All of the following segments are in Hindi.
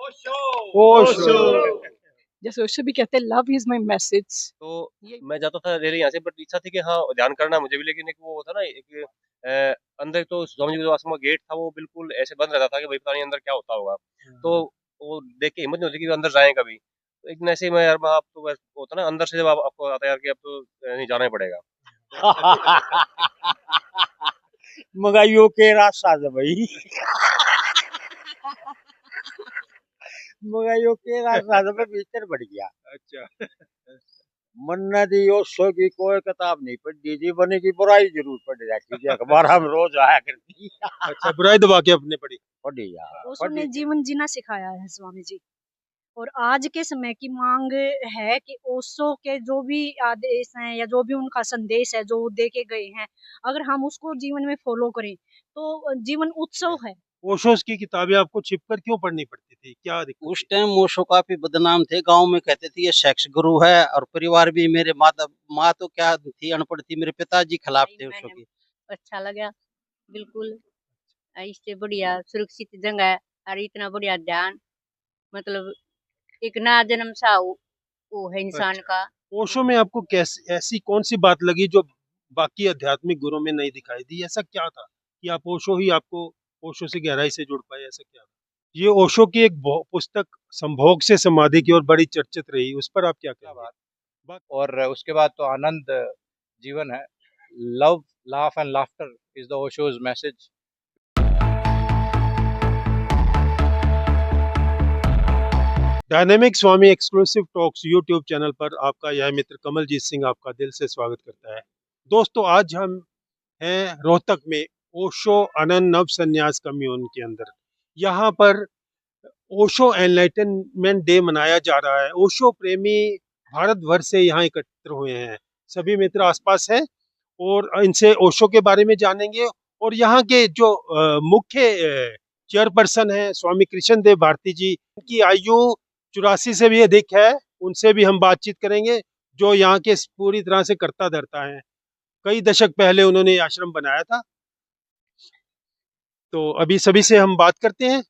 ओशो। जैसे ओशो भी कहते हैं लव इज माई मैसेज। तो मैं जाता था डेली यहाँ से, बट इच्छा थी कि हाँ ध्यान करना मुझे भी, लेकिन एक वो होता ना एक अंदर तो स्वामी जी के आश्रम का गेट था वो बिल्कुल ऐसे बंद रहता था कि भाई पता नहीं अंदर क्या होता होगा। तो वो देख के हिम्मत नहीं होती कि अंदर जाएं कभी। तो एक दिन ऐसे ही मैं यार आप तो बस होता ना अंदर से जब आपको आता है यार कि अब तो नहीं जाना ही पड़ेगा। मगर यो के रास्ता से भाई मगर यो के रास्ता से मैं भीतर बढ़ गया। अच्छा। मन्ना दी ओशो की कोई किताब नहीं पढ़ी जी, बने की बुराई जरूर पढ़ रखी थी, अखबार हम रोज आया करती अच्छा, बुराई दबा के अपने पड़ी। पढ़ी यार ओशो ने पढ़ी। जीवन जीना सिखाया है स्वामी जी। और आज के समय की मांग है कि ओशो के जो भी आदेश हैं या जो भी उनका संदेश है जो वो दे के गए हैं, अगर हम उसको जीवन में फॉलो करें तो जीवन उत्सव है। ओशो की किताबें आपको छिपकर क्यों पढ़नी पड़ती थी, क्या दिक्कत उस थी? टाइम ओशो काफी बदनाम थे, गांव में कहते थे ये सेक्स गुरु है, और परिवार भी मेरे माँ तो क्या थी, अनपढ़ थी, मेरे पिताजी खिलाफ थे ओशो के। अच्छा लगा बिल्कुल। इससे बढ़िया सुरक्षित जगह है और इतना बढ़िया ध्यान, मतलब एक ना जन्म सा वो है इंसान अच्छा। का। ओशो में आपको कैसी ऐसी कौन सी बात लगी जो बाकी आध्यात्मिक गुरुओं में नहीं दिखाई दी? ऐसा क्या था कि आप ओशो ही आपको ओशो से गहराई से जुड़ पाए, ऐसा क्या था? ये ओशो की एक पुस्तक संभोग से समाधि की ओर बड़ी चर्चित रही, उस पर आप क्या कहेंगे? और उसके बाद तो आनंद जीवन है। Love, laugh and laughter is the Osho's message. Dynamic Swami exclusive talks YouTube channel पर आपका यह मित्र कमलजीत सिंह आपका दिल से स्वागत करता है। दोस्तों, आज हम हैं रोहतक में ओशो आनंद नव संन्यास कम्यून के अंदर। यहाँ पर ओशो एनलाइटनमेंट डे मनाया जा रहा है। ओशो प्रेमी भारत भर से यहाँ एकत्र हुए हैं। सभी मित्र आसपास हैं और इनसे ओशो के बारे में जानेंगे। और यहाँ के जो मुख्य चेयरपर्सन है स्वामी कृष्ण देव भारती जी, उनकी आयु 84 से भी अधिक है। उनसे भी हम बातचीत करेंगे, जो यहाँ के पूरी तरह से कर्ता धर्ता है। कई दशक पहले उन्होंने आश्रम बनाया था। तो अभी सभी से हम बात करते हैं।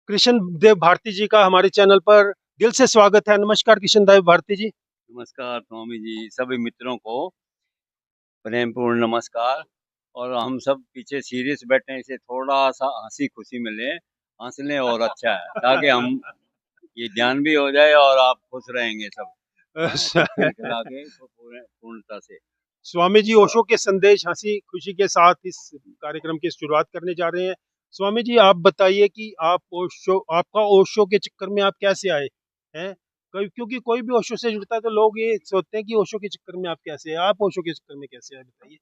कृष्ण देव भारती जी का हमारे चैनल पर दिल से स्वागत है। नमस्कार कृष्ण देव भारती जी। नमस्कार स्वामी जी, सभी मित्रों को प्रेम पूर्ण नमस्कार। और हम सब पीछे सीरियस बैठे हैं, इसे थोड़ा सा हंसी खुशी मिले, हंस लें और अच्छा है, ताकि हम ये ध्यान भी हो जाए और आप खुश रहेंगे सब खिला के पूर्णता से। स्वामी जी ओशो के संदेश हंसी खुशी के साथ इस कार्यक्रम की शुरुआत करने जा रहे हैं। स्वामी जी, आप बताइए कि आपका ओशो के चक्कर में आप कैसे आए हैं? क्योंकि कोई भी ओशो से जुड़ता है तो लोग ये सोचते हैं कि ओशो के चक्कर में आप कैसे हैं। आप ओशो के चक्कर में कैसे आए, बताइए।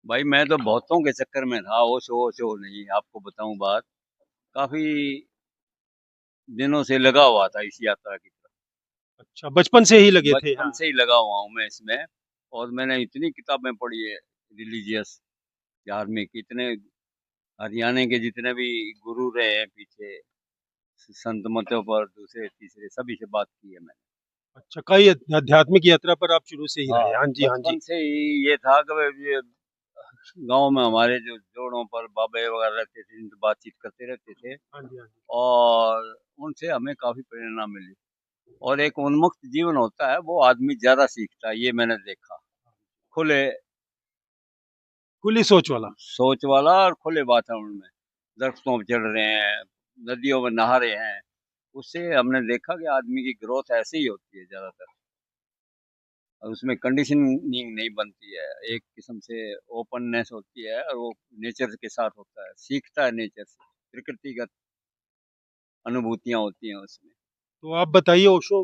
भाई मैं तो बहुतों के चक्कर में था, ओशो ओशो नहीं, आपको बताऊं बात, काफी दिनों से लगा हुआ था इस यात्रा की तरफ। अच्छा, बचपन से ही लगे थे? बचपन हाँ। से ही लगा हुआ हूँ मैं इसमें। और मैंने इतनी किताबें पढ़ी है रिलीजियस, धार्मिक, इतने हरियाणा के जितने भी गुरु रहे हैं पीछे, संत मतों पर दूसरे तीसरे सभी से बात की है मैंने। अच्छा, कई आध्यात्मिक यात्रा पर आप शुरू से ही रहे। हाँ, हाँ जी, हाँ जी। बचपन से ही ये था कि ये गांव में हमारे जो जोड़ों पर बाबे वगैरह रहते थे, जिनसे बातचीत करते रहते थे, हाँ जी, हाँ जी। और उनसे हमें काफी प्रेरणा मिली। और एक उन्मुक्त जीवन होता है, वो आदमी ज्यादा सीखता है, ये मैंने देखा। खुले खुली सोच वाला। सोच वाला और खुले वातावरण में, दरख्तों पर चढ़ रहे हैं, नदियों में नहा रहे हैं, उससे हमने देखा कि आदमी की ग्रोथ ऐसे ही होती है ज्यादातर। और उसमें कंडीशनिंग नहीं बनती है, एक किस्म से ओपननेस होती है, और वो नेचर के साथ होता है, सीखता है नेचर से, प्रकृतिगत अनुभूतियां होती हैं उसमें। तो आप बताइए, ओशो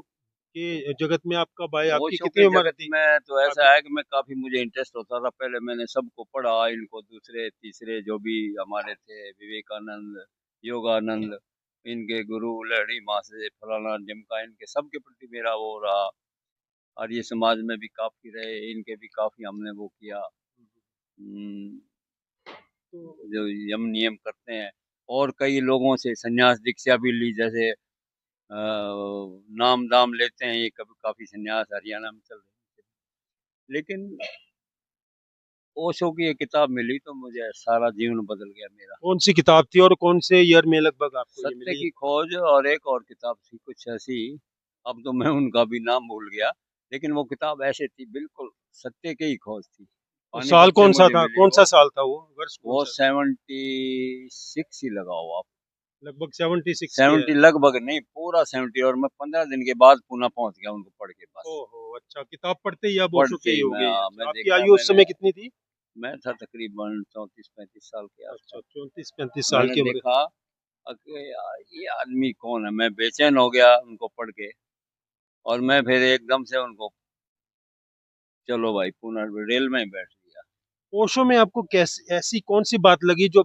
के जगत में आप कब आए? आपकी ओशो कितनी के उम्र जगत थी? में तो ऐसा आपकी है कि मैं काफी, मुझे इंटरेस्ट होता था, पहले मैंने सबको पढ़ा, इनको दूसरे तीसरे जो भी हमारे थे, विवेकानंद, योगानंद, इनके गुरु लहड़ी माँ से फलाना ढिमका, इनके सबके प्रति मेरा वो रहा। और ये समाज में भी काफी रहे, इनके भी काफी हमने वो किया, जो यम नियम करते हैं। और कई लोगों से संन्यास दीक्षा भी ली, जैसे नाम दाम लेते हैं, ये कभी काफी संन्यास हरियाणा में चल रहे हैं। लेकिन ओशो की एक किताब मिली तो मुझे सारा जीवन बदल गया मेरा। कौन सी किताब थी और कौन से ईयर में लगभग आपको ये सत्य मिली? की खोज और एक और किताब थी कुछ ऐसी, अब तो मैं उनका भी नाम भूल गया, लेकिन वो किताब ऐसे थी बिल्कुल सत्य की ही खोज थी। और साल पानीपत से कौन सा मुझे था, मिली कौन सा वो। साल था वो, वर्ष कौन वो सा? 76 ही लगाओ आप। लगभग 76 की है। 70 लगभग नहीं, पूरा 70, और मैं 15 दिन के बाद पुणे पहुंच गया उनको पढ़ के बस। ओहो, अच्छा, किताब पढ़ते ही आप ओशो पढ़ते के ही ही हो मैं, गए। हाँ, अच्छा, मैं आपकी देखा आयु उस मैंने, समय कितनी थी? मैं था तकरीबन 34-35 साल के अच्छा, आसपास। 34-35 साल मैंने की उम्र। देखा कि यार ये आदमी कौन है, मैं बेचैन हो गया उनको पढ़ के। और मैं फिर एकदम से उनको, चलो भाई, पुणे रेल में ही बैठ गया। ओशो में आपको कैसी ऐसी कौन सी बात लगी जो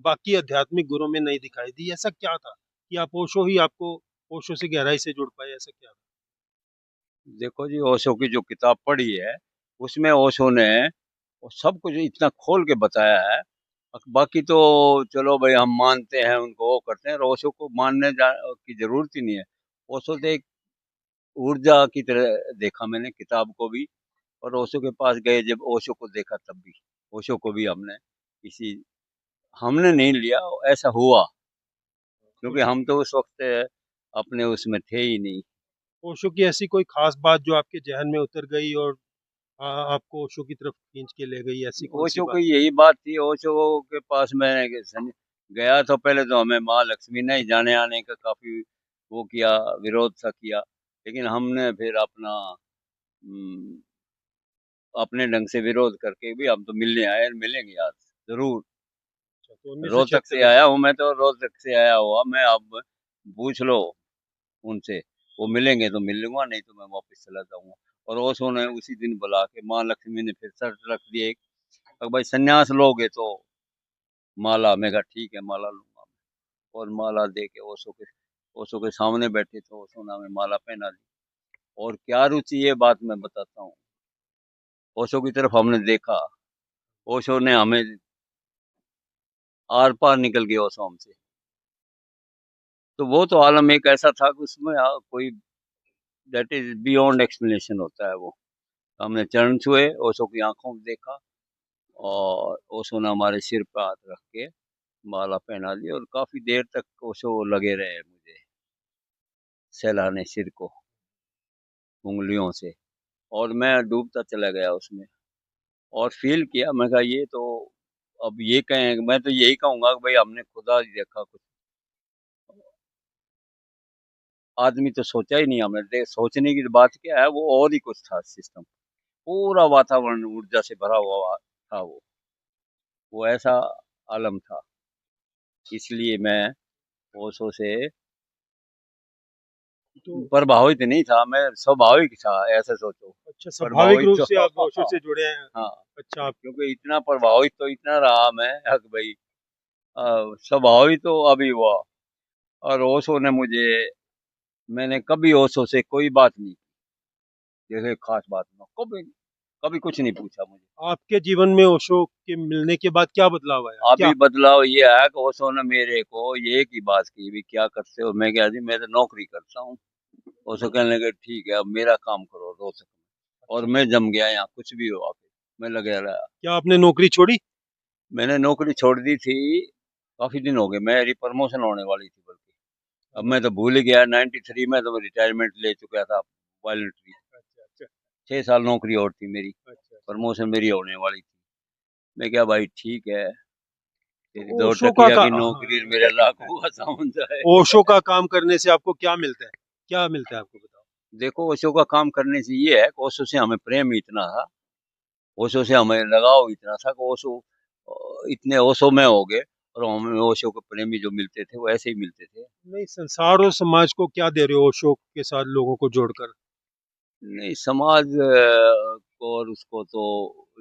बाकी आध्यात्मिक गुरुओं में नहीं दिखाई दी? ऐसा क्या था कि आप ओशो ही आपको ओशो से गहराई से जुड़ पाए? ऐसा क्या था? देखो जी, ओशो की जो किताब पढ़ी है उसमें ओशो ने वो सब कुछ इतना खोल के बताया है। बाकी तो चलो भाई, हम मानते हैं उनको, वो करते हैं, और ओशो को की जरूरत ही नहीं है। ओशो से एक ऊर्जा की तरह देखा मैंने किताब को भी, और ओशो के पास गए जब ओशो को देखा तब भी। ओशो को भी हमने नहीं लिया, ऐसा हुआ, क्योंकि ओशो हम तो उस वक्त अपने उसमें थे ही नहीं। ओशो की ऐसी कोई खास बात जो आपके जहन में उतर गई और आपको ओशो की तरफ खींच के ले गई, ऐसी कौन सी ओशो बात? की यही बात थी। ओशो के पास मैं गया तो पहले तो हमें माँ लक्ष्मी ने ही जाने आने का काफी वो किया, विरोध सा किया। लेकिन हमने फिर हम्म, अपने ढंग से विरोध करके भी हम तो मिलने आए, मिलेंगे आज जरूर। अच्छा, तो 1976 रोहतक से में। आया हूँ मैं, तो रोहतक से आया हुआ मैं, अब पूछ लो उनसे, वो मिलेंगे तो मिल लूंगा, नहीं तो मैं वापस चला जाऊंगा। और ओशो ने उसी दिन बुला के, माँ लक्ष्मी ने फिर शर्त रख दी एक, अब भाई संन्यास लोगे तो माला। मैं कहा ठीक है, माला लूंगा मैं। और माला दे के ओशो के सामने बैठे थे, ओशो ने हमें माला पहना दी। और क्या रुचि, ये बात मैं बताता हूँ। ओशो की तरफ हमने देखा, ओशो ने हमें आर पार निकल गया ओशो हमसे। तो वो तो आलम एक ऐसा था कि उसमें कोई, दैट इज बियॉन्ड एक्सप्लेनेशन होता है वो। हमने चरण छुए, ओशो की आंखों में देखा, और ओशो ने हमारे सिर पे हाथ रख के माला पहना दी, और काफी देर तक ओशो लगे रहे मुझे सहलाने सिर को उंगलियों से। और मैं डूबता चला गया उसमें, और फील किया, मैं कहा ये तो, अब ये कहें, मैं तो यही कहूंगा कि भाई हमने खुदा ही देखा कुछ, आदमी तो सोचा ही नहीं हमने। सोचने की बात क्या है, वो और ही कुछ था सिस्टम। पूरा वातावरण ऊर्जा से भरा हुआ था वो ऐसा आलम था। इसलिए मैं ओशो से तो प्रभावित नहीं था, मैं स्वाभाविक था, ऐसे सोचो। अच्छा, स्वाभाविक प्रभावित रूप से तो आप ओशो से जुड़े हैं। हाँ, अच्छा, आप क्योंकि इतना प्रभावित तो इतना रहा मैं कि भाई स्वाभाविक तो अभी हुआ। और ओशो ने मुझे, मैंने कभी ओशो से कोई बात नहीं की, जैसे खास बात ना, कभी कभी कुछ नहीं पूछा मुझे। आपके जीवन में ओशो के मिलने के बाद क्या बदलाव आया, क्या? अभी बदलाव ये आया कि ओशो ने मेरे को ये की बात की, भी क्या करते हो? मैं क्या जी, मैं तो नौकरी करता हूँ। ओशो कहने लगे ठीक है, अब मेरा काम करो रोज। और मैं जम गया, यहाँ कुछ भी हो आके मैं लगे रहा। क्या आपने नौकरी छोड़ी? मैंने नौकरी छोड़ दी थी, काफी दिन हो गए, मेरी प्रमोशन होने वाली थी बल्कि। अब मैं तो भूल ही गया, 93 में तो मैं रिटायरमेंट ले चुका था वॉलंटरी। अच्छा, अच्छा, 6 साल नौकरी और थी मेरी, अच्छा। प्रमोशन मेरी होने वाली थी। मैं क्या भाई ठीक है, तेरी तो दो ओशो का टकिया की नौकरी और मेरा हाँ, लाखों का सामुंदर है। ओशो का काम करने से आपको क्या मिलता है? क्या मिलता है आपको, बताओ? देखो, ओशो का काम करने से ये है कि ओशो से हमें प्रेम इतना था, ओशो से हमें लगाव इतना था कि ओशो इतने ओशो में हो गए, और हमें ओशो के प्रेमी जो मिलते थे वो ऐसे ही मिलते थे। नहीं, संसार और समाज को क्या दे रहे हो ओशो के साथ लोगों को जोड़कर? नहीं, समाज को और उसको तो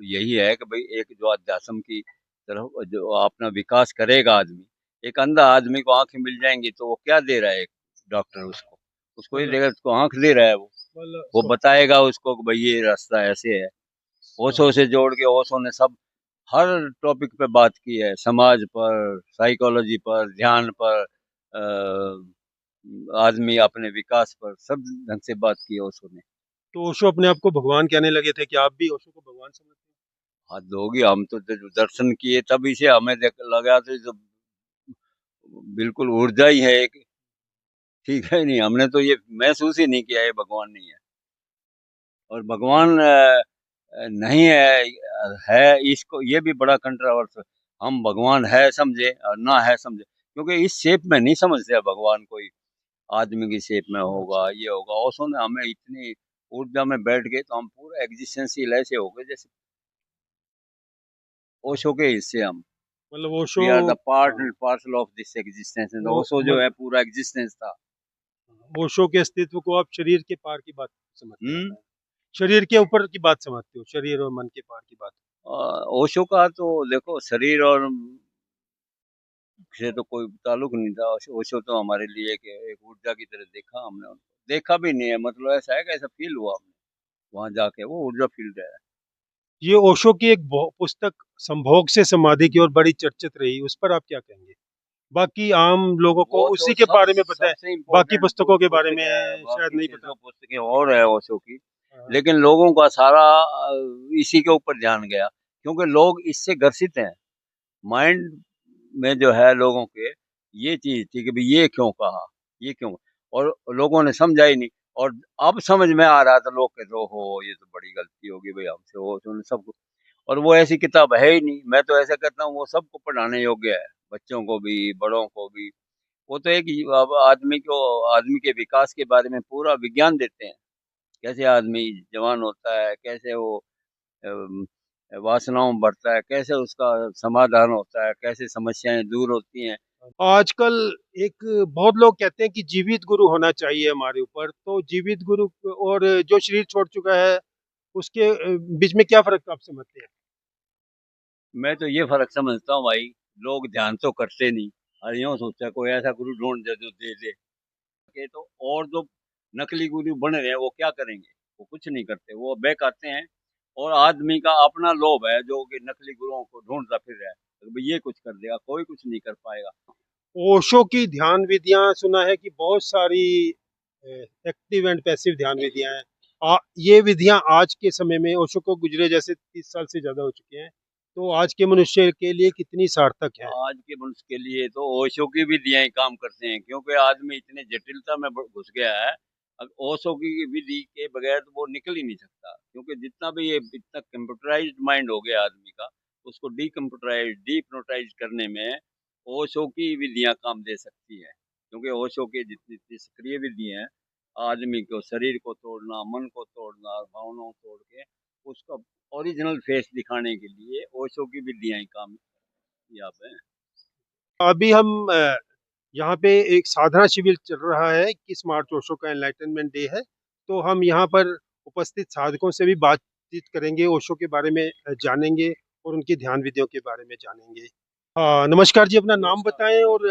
यही है कि भाई एक जो अध्यात्म की तरफ जो अपना विकास करेगा आदमी, एक अंधा आदमी को आंखें मिल जाएंगी तो वो क्या दे रहा है? एक डॉक्टर उसको, उसको ये मतलब देगा, उसको आंख दे रहा है वो मतलब बताएगा उसको कि भाई ये रास्ता ऐसे है। ओशो से जोड़ के ओशो ने सब, हर टॉपिक पे बात की है, समाज पर, साइकोलॉजी पर, ध्यान पर, आदमी अपने विकास पर, सब ढंग से बात की है ओशो ने। तो ओशो अपने आप को भगवान कहने लगे थे, कि आप भी ओशो को भगवान समझते हाथ धोगी, हम तो जब दर्शन किए तभी से हमें लगा तो बिल्कुल ऊर्जा ही है एक, ठीक है नहीं, हमने तो ये महसूस ही नहीं किया ये भगवान नहीं है। और भगवान नहीं है इसको, ये भी बड़ा कंट्रोवर्स। हम भगवान है समझे और ना है समझे, क्योंकि इस शेप में नहीं समझते भगवान, कोई आदमी की शेप में होगा, ये होगा। ओशो ने हमें इतनी ऊर्जा में बैठ गए तो हम पूरा एग्जिस्टेंशियल ऐसे हो गए जैसे ओशो के हिस्से हम। मतलब Osho, we are the part हाँ, and parcel of this existence. वो ओशो जो है पूरा एग्जिस्टेंस था। ओशो के अस्तित्व को आप शरीर के पार की बात समझते हैं, हम्म। शरीर के ऊपर की बात समझते हो, शरीर और मन के पार की बात। ओशो का तो देखो शरीर और से तो कोई ताल्लुक नहीं था। ओशो तो हमारे लिए एक ऊर्जा की तरह देखा हमने उनको, देखा भी नहीं है, मतलब ऐसा है कि ऐसा फील हुआ हमने वहां जाके, वो ऊर्जा फील है। ये ओशो की एक पुस्तक संभोग से समाधि की ओर बड़ी चर्चित रही, उस पर आप क्या कहेंगे? बाकी आम लोगों को वो तो उसी के बारे में पता है, सबसे बाकी इम्पोर्टेंट पुस्तकों के बारे पुस्तक में है, शायद बाकी नहीं छह पता। सौ पुस्तकें और है ओशो की। हाँ, लेकिन लोगों का सारा इसी के ऊपर ध्यान गया, क्योंकि लोग इससे ग्रसित हैं। माइंड में जो है लोगों के ये चीज थी कि भाई ये क्यों कहा, ये क्यों, और लोगों ने समझा ही नहीं। और अब समझ में आ रहा था, लोग कहते हो ये तो बड़ी गलती होगी भाई हमसे, वो तो सब कुछ। और वो ऐसी किताब है ही नहीं, मैं तो ऐसा कहता हूँ वो सबको पढ़ाने योग्य है, बच्चों को भी बड़ों को भी। वो तो एक अब आदमी को, आदमी के विकास के बारे में पूरा विज्ञान देते हैं, कैसे आदमी जवान होता है, कैसे वो अम, वासनाओं में बढ़ता है, कैसे उसका समाधान होता है, कैसे समस्याएं दूर होती हैं। आजकल एक बहुत लोग कहते हैं कि जीवित गुरु होना चाहिए हमारे ऊपर, तो जीवित गुरु और जो शरीर छोड़ चुका है उसके बीच में क्या फर्क आप समझते हैं? मैं तो ये फर्क समझता हूँ भाई, लोग ध्यान तो करते नहीं, और यूँ सोचता है कोई ऐसा गुरु ढूंढ दे जो दे दे के। तो और जो नकली गुरु बन रहे हैं वो क्या करेंगे, वो कुछ नहीं करते, वो बहकाते हैं। और आदमी का अपना लोभ है जो कि नकली गुरुओं को ढूंढता फिर रहा है, तो भाई ये कुछ कर देगा, कोई कुछ नहीं कर पाएगा। ओशो की ध्यान विधियां सुना है कि बहुत सारी एक्टिव एंड पैसिव ध्यान विधियां हैं। ये विधियां आज के समय में, ओशो को गुजरे जैसे 30 साल से ज्यादा हो चुके हैं, तो आज के मनुष्य के लिए कितनी सार्थक है? आज के मनुष्य के लिए तो ओशो की विधियां ही काम करते हैं, क्योंकि आदमी इतने जटिलता में घुस गया है। अब ओशो की विधि के बगैर तो वो निकल ही नहीं सकता, क्योंकि जितना भी ये इतना कंप्यूटराइज्ड माइंड हो गया आदमी का, उसको डीहिप्नोटाइज करने में ओशो की विधियां काम दे सकती है। क्योंकि ओशो की जितनी जितनी सक्रिय विधि है, आदमी को शरीर को तोड़ना, मन को तोड़ना, भावनाओं को तोड़ के उसका ओरिजिनल फेस दिखाने के लिए ओशो की विधियां ही काम यहाँ पे हैं। अभी हम यहाँ पे एक साधना शिविर चल रहा है कि स्मार्ट ओशो का एनलाइटनमेंट डे है, तो हम यहाँ पर उपस्थित साधकों से भी बातचीत करेंगे, ओशो के बारे में जानेंगे और उनकी ध्यान विधियों के बारे में जानेंगे। हाँ, नमस्कार जी, अपना नाम बताएं और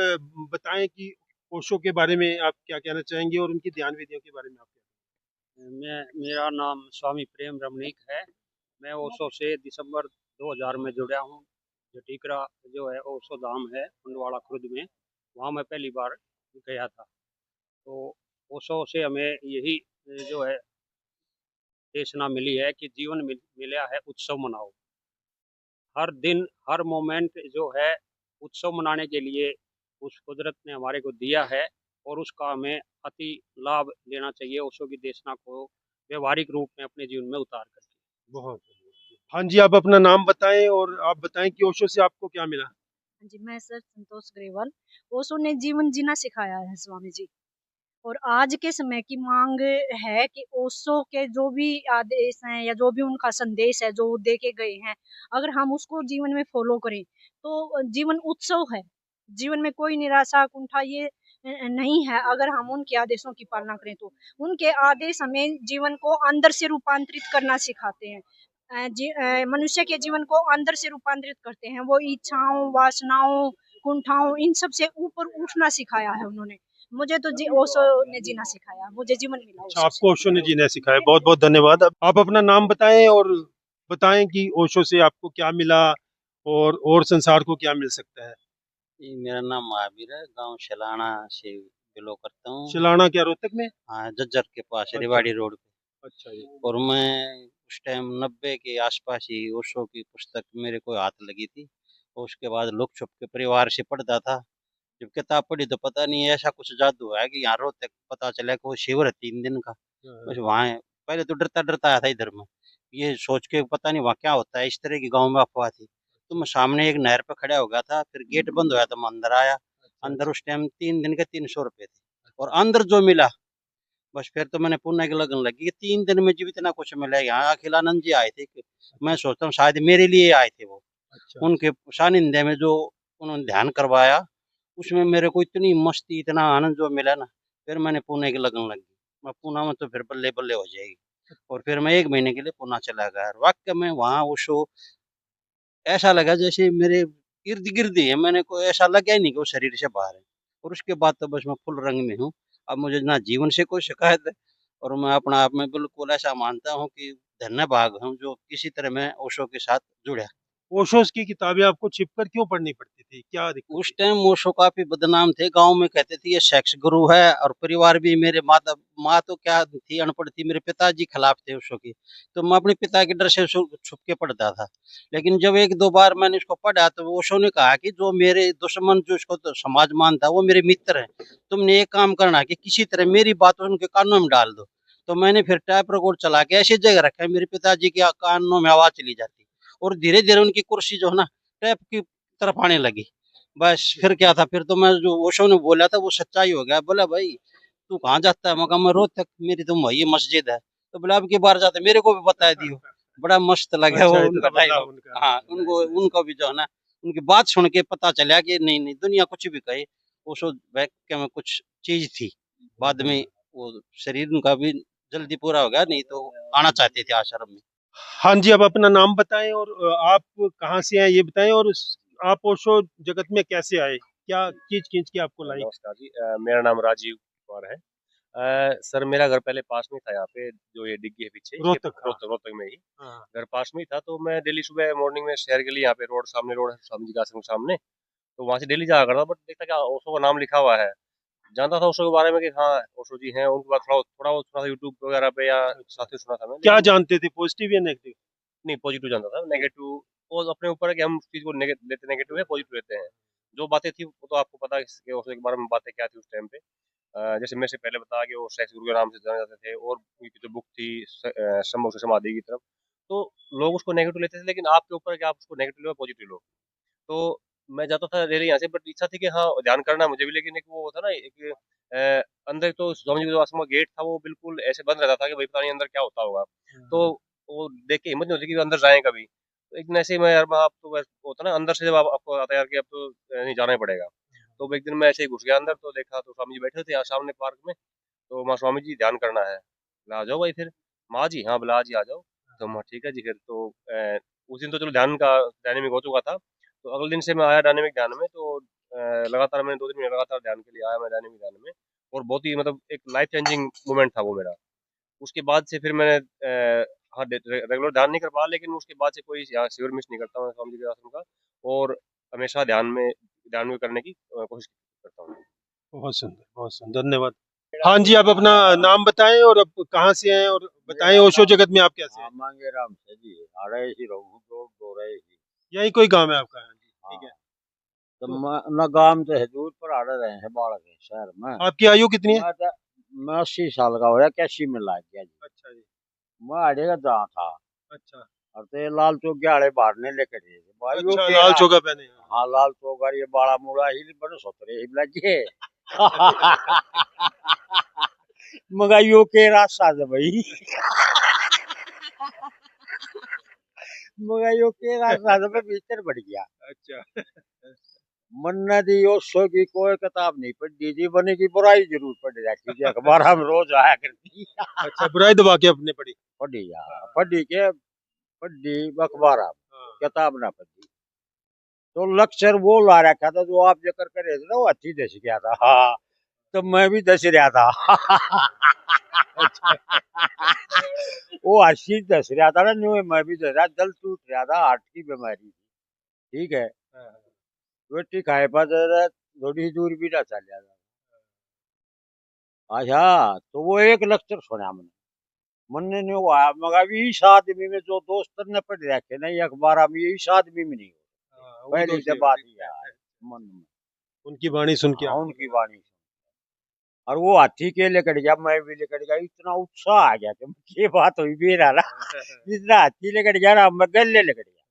बताएं कि ओशो के बारे में आप क्या कहना चाहेंगे और उनकी ध्यान विधियों के बारे में आप क्या। मेरा नाम स्वामी प्रेम रमणीक है। मैं ओशो से दिसंबर 2000 में जुड़ा हूँ। जो टीकरा जो है ओशो धाम है कुंडवाड़ा खुर्द में, वहाँ मैं पहली बार गया था। तो ओशो से हमें यही जो है देशना मिली है कि जीवन मिला है उत्सव मनाओ। हर दिन हर मोमेंट जो है उत्सव मनाने के लिए उस कुदरत ने हमारे को दिया है, और उसका हमें अति लाभ लेना चाहिए, ओशो की देशना को व्यवहारिक रूप में अपने जीवन में उतार कर। बहुत हाँ जी, आप अपना नाम बताएं और आप बताएं कि ओशो से आपको क्या मिला। हाँ जी, मैं सर संतोष ग्रेवाल। ओशो ने जीवन जीना सिखाया है स्वामी जी। और आज के समय की मांग है कि ओशो के जो भी आदेश हैं या जो भी उनका संदेश है जो वो दे के गए हैं, अगर हम उसको जीवन में फॉलो करें तो जीवन उत्सव है। जीवन में कोई निराशा कुंठा ये नहीं है अगर हम उनके आदेशों की पालना करें तो। उनके आदेश हमें जीवन को अंदर से रूपांतरित करना सिखाते हैं। मनुष्य के जीवन को अंदर से रूपांतरित करते हैं। वो इच्छाओं, वासनाओं, कुंठाओं इन सब से ऊपर उठना सिखाया है उन्होंने। मुझे तो ओशो ने जीना सिखाया, मुझे जीवन मिला अच्छा, ओशो से। आपको ओशो ने जीना सिखाया, बहुत बहुत धन्यवाद। अब आप अपना नाम बताएं और बताएं कि ओशो से आपको क्या मिला और संसार को क्या मिल सकता है। जी, मेरा नाम महावीर है, गांव शलाना से बिलोंग करता हूँ। शिलाना क्या, रोहतक में? हाँ, जज्जर के पास है, अच्छा, रेवाड़ी रोड पे। अच्छा जी। और मैं उस टाइम 90 के आसपास ही ओशो की पुस्तक मेरे को हाथ लगी थी। और उसके बाद लुक छुप के परिवार से पढ़ता था। जब किताब पढ़ी तो पता नहीं ऐसा कुछ जादू है कि यहाँ रोहतक पता चला कि वो शिविर है 3 दिन का। बस वहाँ पहले तो डरता-डरता आया था इधर मैं। ये सोच के पता नहीं वहाँ क्या होता है, इस तरह की गाँव में अफ़वाह थी। तो मैं सामने एक नहर पे खड़ा हो गया था, फिर गेट बंद होया तो मैं अंदर आया। अंदर उस टाइम 3 दिन के 300 रुपए थे और अंदर जो मिला, बस फिर तो मैंने पुण्य की लगन लगी कि 3 दिन में जब इतना कुछ मिला। यहाँ अखिलानंद जी आए थे, मैं सोचता हूँ शायद मेरे लिए आए थे वो। अच्छा, उनके सानिध्य में जो उन्होंने ध्यान करवाया, उसमें मेरे को इतनी मस्ती, इतना आनंद जो मिला ना, फिर मैंने पुणे की लगन लगी। मैं पूना में तो फिर बल्ले-बल्ले हो जाएगी और फिर मैं 1 महीने के लिए पूना चला गया और वाक़ई में वहाँ वो शो ऐसा लगा जैसे मेरे इर्द-गिर्द ही है, मैंने को ऐसा लगा ही नहीं कि वो शरीर से बाहर है। और उसके बाद तो बस मैं फुल रंग में हूँ। अब मुझे ना जीवन से कोई शिकायत है और मैं अपने आप में बिल्कुल ऐसा मानता हूँ कि धन्य भाग हूँ जो किसी तरह मैं ओशो के साथ जुड़ा। ओशोस की किताबें आपको छिपकर क्यों पढ़नी पड़ती थी? क्या दिक्कत उस थी? टाइम ओशो काफ़ी बदनाम थे, गाँव में कहते थे ये सेक्स गुरु है और परिवार भी मेरे माँ तो क्या थी अनपढ़ थी, मेरे पिताजी खिलाफ थे ओशो के। तो मैं अपने पिता के डर से छुप के पढ़ता था। लेकिन जब 1-2 बार मैंने इसको पढ़ा तो ओशो ने कहा कि जो मेरे दुश्मन जो इसको तो समाज मानता है वो मेरे मित्र हैं। तुमने एक काम करना कि किसी तरह मेरी बात उनके कानों में डाल दो। तो मैंने फिर टेप रिकॉर्ड चला के ऐसी जगह रखा मेरे पिताजी के कानों में आवाज़ चली जाती और धीरे-धीरे उनकी कुर्सी जो है ना टेप की तरफ आने लगी। बस फिर क्या था, फिर तो मैं जो ओशो ने बोला था वो सच्चाई हो गया। बोला भाई तू कहाँ जाता है? मैं कहा मैं रोहतक, मेरी तो वही मस्जिद है। तो बोला अब की बार जाते मेरे को भी बता दियो। बड़ा मस्त लगा अच्छा, वो इतना उनका बदलाव डायलॉग। उनका हाँ, उनको उनको भी जो है ना उनकी बात सुन के पता चला कि नहीं, नहीं दुनिया कुछ भी कहे, ओशो वाक़ई में कुछ चीज़ थी। बाद में वो शरीर उनका भी जल्दी पूरा हो गया, नहीं तो आना चाहते थे आश्रम में। हाँ जी, अब अपना नाम बताएँ और आप कहाँ से हैं ये बताएँ और आप ओशो जगत में कैसे आए? क्या चीज़ खींच के आपको लाई? नमस्कार जी, मेरा नाम राजीव कुमार है। सर मेरा घर पहले पास में ही था, यहाँ पे जो ये डिग्गी है पीछे इसके रोहतक, हाँ। रोहतक में ही हाँ, घर पास में ही था। तो मैं डेली सुबह मॉर्निंग में शहर के लिए यहाँ पे रोड है स्वामी जी का आश्रम के सामने, तो वहाँ से डेली जाया करता। बट देखता क्या ओशो का नाम लिखा हुआ है, जानता था ओशो के बारे में कि हाँ ओशो जी हैं। उनके बाद थोड़ा थोड़ा बहुत सुना था यूट्यूब वगैरह पे या अच्छा। साथ ही सुना था मैं, क्या लेकिन जानते थे पॉजिटिव या नेगेटिव? नहीं पॉजिटिव जानता था। नेगेटिव वो अपने ऊपर है कि हम चीज़ को लेते नेगेटिव है पॉजिटिव लेते हैं। जो बातें थी वो तो आपको पता है कि ओशो के बारे में बातें क्या थी उस टाइम पे। जैसे मैं से पहले बताया कि वो सेक्स गुरु के नाम से जाने जाते थे और उनकी जो बुक थी सम्भव से समाधि की तरफ, तो लोग उसको नेगेटिव लेते थे। लेकिन आपके ऊपर है कि आप उसको नेगेटिव लो या पॉजिटिव लो। तो मैं जाता था डेली यहाँ से, बट इच्छा थी कि हाँ ध्यान करना है मुझे भी। लेकिन एक वो होता ना एक अंदर तो स्वामी जी का आश्रम का गेट था वो बिल्कुल ऐसे बंद रहता था कि भाई पता नहीं अंदर क्या होता होगा। तो वो देख के हिम्मत नहीं होती कि अंदर जाएं कभी। तो एक दिन ऐसे ही मैं यार आप तो होता ना अंदर से जब आपको आता है यार कि अब तो नहीं जाना ही पड़ेगा। तो एक दिन मैं ऐसे ही घुस गया अंदर, तो देखा तो स्वामी जी बैठे थे यहाँ सामने पार्क में। तो माँ स्वामी जी ध्यान करना है, बोला आ जाओ भाई। फिर माँ जी, हाँ बोला जी आ जाओ। तो माँ ठीक है जी। फिर तो उस दिन तो चलो ध्यान का डायनेमिक हो चुका था। तो अगले दिन से मैं आया डायनेमिक ध्यान में। तो लगातार मैंने 2-3 महीने लगातार ध्यान के लिए आया मैं डायनेमिक ध्यान में। और बहुत ही मतलब एक लाइफ चेंजिंग मोमेंट था वो मेरा। उसके बाद से फिर मैंने हाँ रेगुलर ध्यान नहीं कर पाया, लेकिन उसके बाद से कोई यहाँ शिविर मिस नहीं करता हूँ स्वामी जी के आश्रम का। और हमेशा ध्यान में करने की कोशिश करता हूँ। बहुत सुंदर, धन्यवाद। हाँ जी, आप अपना नाम बताएँ और अब कहाँ से हैं और बताएँ मेरा ओशो नाम जगत में आप कैसे हाँ आए? मांगे राम से जी, आ रहे ही रहूँ दो रहे ही। यही कोई गाँव है आपका? हाँ जी, हाँ, ठीक है। तो तो न गांव तो है दूर पर आ रहे हैं बालक है शहर में। आपकी आयु कितनी है? मैं तो मैं 80 साल का हो गया, 81 में लाग गया जी। अच्छा जी, मैं आड़ेगा जहाँ था अच्छा। और तो ये लाल चौक के आड़े बाहरने लेकर गए थे भाई यो अच्छा, के लाल रात। चोगा पहने हैं। हाँ लाल चौक और ये बाड़ा मुड़ा ही बड़े सोतरे ही लगे। मगर यो के रास्ता से भाई। मगर यो के रास्ता से मैं भीतर बढ़ गया। अच्छा, मन्ना दी ओशो की कोई किताब नहीं पढ़ी जी, बने की बुराई जरूर पढ़ रखी जी, अखबार हम रोज आया करती। अच्छा बुराई दबा के आपने पढ़ी। पढ़ी हाँ, यार पढ़ी के पढ़ी अखबार हम हाँ। किताब ना पढ़ी। तो लक्षर वो ला रखा था जो आप जिक्र कर रहे थे ना, वो अच्छी दस गया था। हाँ तो मैं भी दस रहा था। वो अच्छी दस रहा था ना, न्यू मैं भी दस रहा, दिल टूट रहा था, हार्ट की बीमारी थी। ठीक है, हाँ, हाँ। रोटी खाए पर थोड़ी दूर भी ना चल जाता। अच्छा तो वो एक लेक्चर सुना मैंने, मन ने नहीं हुआ मगर इस आदमी में जो दोस्त ने पढ़ रखे ना ये अखबार में इस आदमी में नहीं हो हाँ, वो पहली तो से सही बात बात ये है मन में उनकी वाणी सुन के हाँ आपको उनकी लगा। वाणी और वो हाथी के लेकर गया मैं भी लेकर गया इतना उत्साह आ गया कि ये बात हुई भी रहा ना जितना हाथी लेकर गया ना मैं गले लेकर गया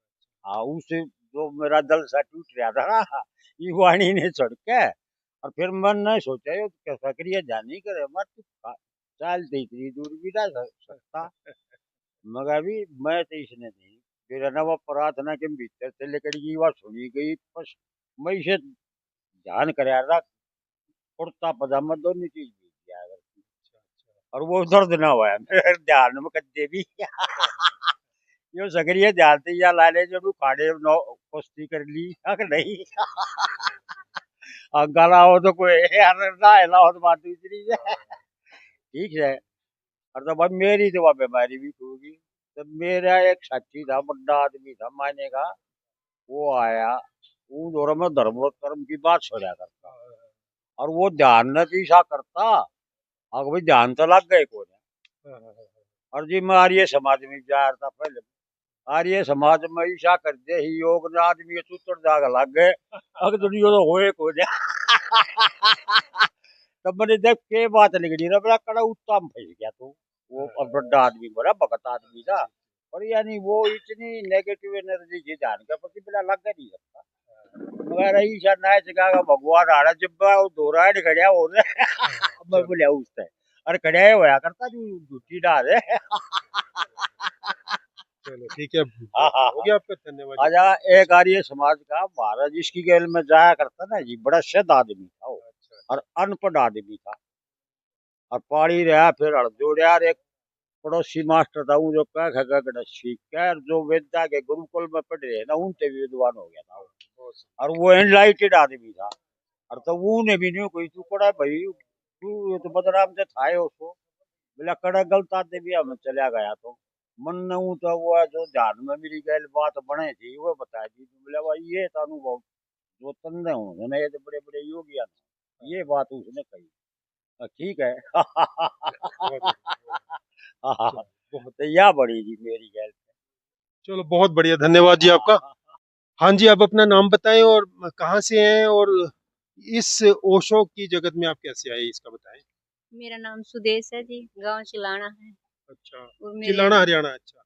हाँ उस जो मेरा दल सा टूट रहा था ना ये वाणी ने चढ़ के और फिर मन ने सोचा ये कैसा करिए जानी करे मत चलते इतनी दूर भी ना सकता मगर अभी मैं तो इसने नहीं फिर है ना वो प्रार्थना के भीतर से लेकर की बात सुनी गई बस मैं इसे ध्यान कराया था कुर्ता पजामा दोनों चीज भी किया और वो दर्द ना हुआ है मेरे ध्यान में कद्दे भी यो सकरिए ध्यान से या लाले जो खाड़े नो कुश्ती कर ली अगर नहीं गला हो तो कोई यार ना हिला हो तो बात दूसरी है ठीक है और तो भाई मेरी तो वह बीमारी भी होगी तो मेरा एक साथी था बड़ा आदमी था मायने का वो आया वो दोनों में धर्म और कर्म की बात सुना करता और वो ध्यान न ईसा करता अगर भाई ध्यान तो लग गए को और जी मैं आर्य समाज में जा रहा था पहले आर्य समाज में ईसा कर दे ही योग ने आदमी सूत्र जाग लग गए अगर दुनिया तो होए को जा तब मैंने देख के बात निकली ना बड़ा कड़ा उत्तम फंस गया तू वो और बड़ा आदमी बड़ा भगत आदमी था और यानी वो इतनी नेगेटिव एनर्जी की जान के प्रति बिना लग नहीं सकता मगर ईसा ना जगह का भगवान आ रहा जब वो दोरा खड़ा हो रहा मैं बोले उससे अरे खड़ा होया करता जो झूठी डाल है चलो ठीक है हाँ हाँ हो गया आपका धन्यवाद जी। आजा एक आर्य समाज का महाराज जिसकी गैल में जाया करता ना जी बड़ा शुद्ध आदमी था वो और अनपढ़ आदमी था और पहाड़ी रहा फिर हड़जोड़िया एक पड़ोसी मास्टर था वो जो कह खगा सीख के और जो वेदा के गुरुकुल में पढ़ रहे ना उनसे भी विद्वान हो गया था वो और वो एनलाइटेड आदमी था और तो वो ने भी नहीं कोई तू पड़ा भाई तू ये तो बदनाम से था उसको बोला कड़ा गलत आदमी भी हमें चला गया तो मन ने ऊ तो वो है जो ध्यान में मेरी गैल बात बने थी वो बता दी तो बोला भाई ये तो अनुभव जो तंदे होंगे ना ये तो बड़े बड़े योगी हैं ये बात उसने कही ठीक है तो यह बड़ी जी मेरी गैल चलो बहुत बढ़िया धन्यवाद जी आपका। हाँ जी आप अपना नाम बताएं और कहाँ से हैं और इस ओशो की जगत में आप कैसे आए इसका बताएं। मेरा नाम सुदेश है जी, गांव चिलाना है। अच्छा और मेरे चिलाना हरियाणा अच्छा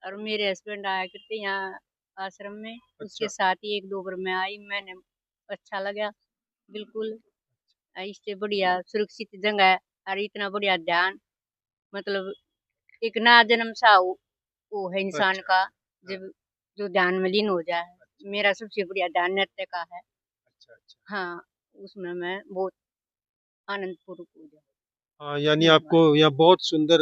और मेरे हस्बैंड आया करते यहाँ आश्रम में, अच्छा उसके साथ ही एक दो बार मैं आई, मैंने अच्छा लगा बिल्कुल। इससे बढ़िया सुरक्षित जगह है और इतना बढ़िया ध्यान, मतलब एक ना जन्म सा वो है इंसान अच्छा का जब जो ध्यान में लीन हो जाए। मेरा सबसे बढ़िया ध्यान नृत्य का है। अच्छा अच्छा हाँ, उसमें मैं बहुत आनंद पूर्वक हो जाऊँ। हाँ यानी धन्यवाद। आपको यहाँ बहुत सुंदर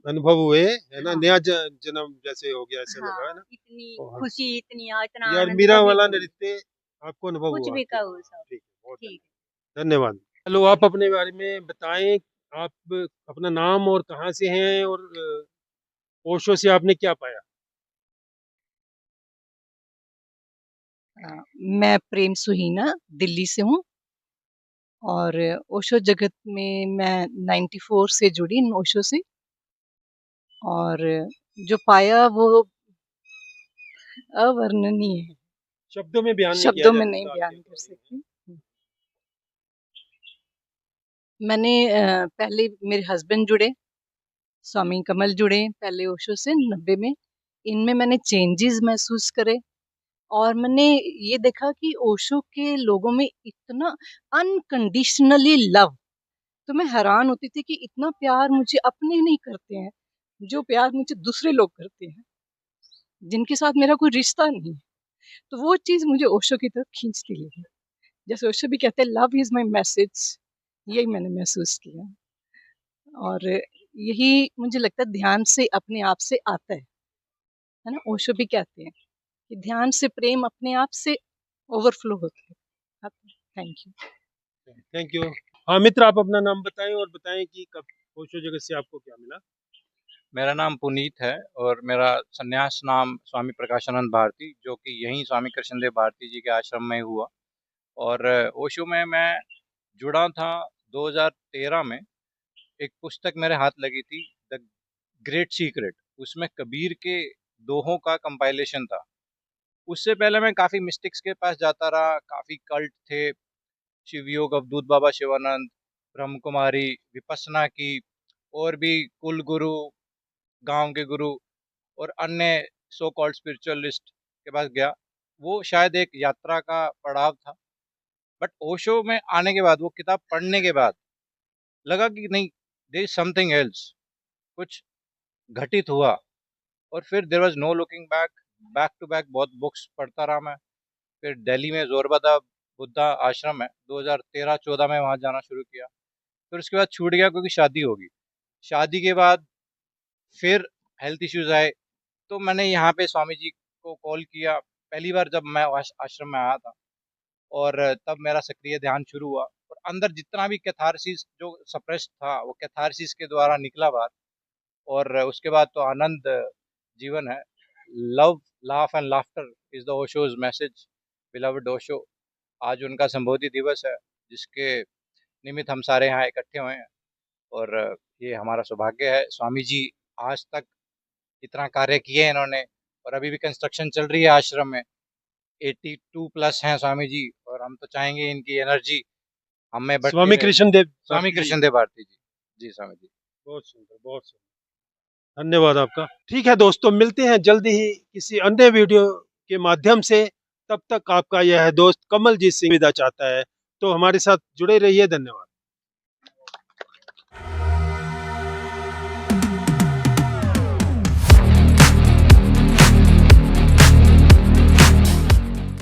अनुभव हुए है ना हाँ नया जन्म जैसे हो गया ऐसे लगा है हाँ, ना। इतनी और खुशी, इतना यार आनंद मीरा कभी वाला नहीं, नृत्य आपको अनुभव कुछ हुआ भी ठीक कहो सब ठीक है बहुत ठीक। धन्यवाद। हेलो आप अपने बारे में बताएं आप अपना नाम और कहाँ से हैं और ओशो से आपने क्या पाया। मैं प्रेम सुहीना दिल्ली से हूँ और ओशो जगत में मैं 94 से जुड़ी ओशो से और जो पाया वो अवर्णनीय है, शब्दों में बयान नहीं किया शब्दों जा में नहीं सकता बयान आपके कर अकॉर्डिंग। सकती। मैंने पहले मेरे हस्बैंड जुड़े, स्वामी कमल जुड़े पहले ओशो से 90 में। इनमें मैंने चेंजेस महसूस करे और मैंने ये देखा कि ओशो के लोगों में इतना अनकंडीशनली लव, तो मैं हैरान होती थी कि इतना प्यार मुझे अपने नहीं करते हैं जो प्यार मुझे दूसरे लोग करते हैं जिनके साथ मेरा कोई रिश्ता नहीं है। तो वो चीज़ मुझे ओशो की तरफ खींचती लगी। जैसे ओशो भी कहते हैं लव इज़ माई मैसेज, यही मैंने महसूस किया और यही मुझे लगता है ध्यान से अपने आप से आता है ना। ओशो भी कहते हैं कि ध्यान से प्रेम अपने आप से ओवरफ्लो होता है। Thank you. Thank you. हाँ मित्र आप अपना नाम बताएं और बताएं कि कब ओशो जगत से आपको क्या मिला। मेरा नाम पुनीत है और मेरा संन्यास नाम स्वामी प्रकाशानंद भारती, जो कि यहीं स्वामी कृष्णदेव भारती जी के आश्रम में हुआ। और ओशो में मैं जुड़ा था 2013 में एक पुस्तक मेरे हाथ लगी थी, द ग्रेट सीक्रेट। उसमें कबीर के दोहों का कंपाइलेशन था। उससे पहले मैं काफ़ी मिस्टिक्स के पास जाता रहा, काफ़ी कल्ट थे, शिवयोग अवधूत बाबा शिवानंद, ब्रह्म कुमारी, विपස්සना की, और भी कुल गुरु, गांव के गुरु और अन्य सो कॉल्ड स्पिरिचुअलिस्ट के पास गया। वो शायद एक यात्रा का पड़ाव था। बट ओशो में आने के बाद, वो किताब पढ़ने के बाद लगा कि नहीं, देयर इज समथिंग एल्स, कुछ घटित हुआ। और फिर there was no looking back, back to back बहुत बुक्स पढ़ता रहा मैं। फिर दिल्ली में जोरबदा बुद्धा आश्रम है, 2013-14 में वहाँ जाना शुरू किया। फिर उसके बाद छूट गया क्योंकि शादी होगी। शादी के बाद फिर हेल्थ इश्यूज आए, तो मैंने यहाँ पे स्वामी जी को कॉल किया पहली बार जब मैं आश्रम में आया था, और तब मेरा सक्रिय ध्यान शुरू हुआ। और अंदर जितना भी कैथारसिस जो सप्रेस्ड था, वो कैथारसिस के द्वारा निकला बाहर। और उसके बाद तो आनंद जीवन है। Love, laugh and laughter is the Osho's message, beloved Osho. आज उनका संबोधि दिवस है, जिसके निमित्त हम सारे यहाँ इकट्ठे हुए हैं। और ये हमारा सौभाग्य है। स्वामी जी आज तक इतना कार्य किए हैं इन्होंने, और अभी भी कंस्ट्रक्शन चल रही है आश्रम में। 82 प्लस हैं स्वामी जी, और हम तो चाहेंगे इनकी एनर्जी हमें बढ़ती स्वामी रहे। कृष्णदेव स्वामी कृष्णदेव भारती जी। जी स्वामी जी। बहुत सुंदर, बहुत सुंदर, धन्यवाद आपका। ठीक है दोस्तों, मिलते हैं जल्दी ही किसी अन्य वीडियो के माध्यम से। तब तक आपका यह दोस्त कमलजीत सिंह विदा चाहता है। तो हमारे साथ जुड़े रहिए। धन्यवाद।